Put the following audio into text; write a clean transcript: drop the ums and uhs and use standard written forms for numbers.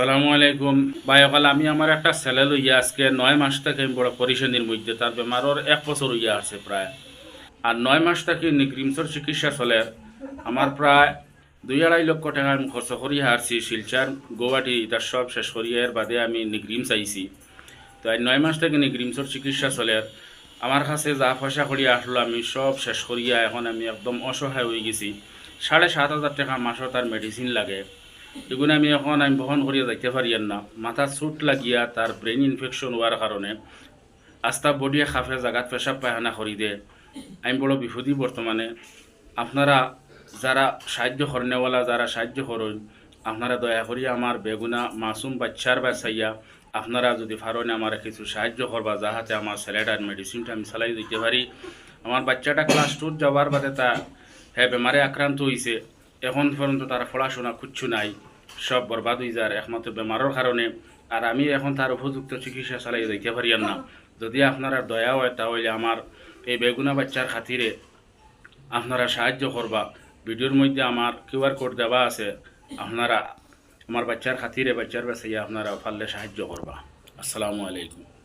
আসসালামু আলাইকুম ভাই। অকাল আমি আমার একটা ছেলে লইয়া আজকে 9 মাস থেকে আমি বড় পরিশানির মধ্যে, তার বেমারর 1 বছর হইয়া আছে প্রায়। আর 9 মাস থেকে নিগ্রিমসর চিকিৎসা চলে। আমার প্রায় 2-2.5 লক্ষ টাকা আমি খরচ করিয়া হারছি। শিলচার গৌহাটি এটা সব শেষ করিয়া এর বাদে আমি নিগ্রিমস আইছি। তো এই 9 মাস থেকে নিগ্রিমসর চিকিৎসা চলে। আমার কাছে যা পয়সা করিয়া আসলো আমি সব শেষ করিয়া এখন আমি একদম অসহায় হয়ে গেছি। 7,500 টাকা মাসও তার মেডিসিন লাগে। এগুলো আমি বহন করিয়া যাইতে পারি না। মাথা চুট লাগিয়া তার ব্রেন ইনফেকশন হওয়ার কারণে আস্তা বডিয়ে খাফে জাগাত পেশাব পায়খানা করি দে। আমি বড় বিপদী বর্তমানে। আপনারা যারা সাহায্য করেনওয়ালা, যারা সাহায্য করেন, আপনারা দয়া করি আমার বেগুনা মাসুম বাচ্চার বাচ্চাইয়া আপনারা যদি পারেন আমার কিছু সাহায্য করবা, যাহাতে আমার ছেলেটার মেডিসিনটা আমি চালাই দিতে পারি। আমার বাচ্চাটা ক্লাস 2 যাওয়ার বাদে তা হ্যাঁ বেমারে আক্রান্ত হয়েছে। এখন পর্যন্ত তার পড়াশোনা কিচ্ছু নাই, সব বরবাদ হয়ে যায় একমাত্র বেমারের কারণে। আর আমি এখন তার উপযুক্ত চিকিৎসা চালাই দিতে পারি না। যদি আপনারা দয়া হয় তাহলে আমার এই বেগুনা বাচ্চার খাতিরে আপনারা সাহায্য করবা। ভিডিওর মধ্যে আমার কিউআর কোড দেওয়া আছে। আপনারা আমার বাচ্চার খাতিরে বাচ্চার বাসাইয়া আপনারা পারলে সাহায্য করবা। আসসালামু আলাইকুম।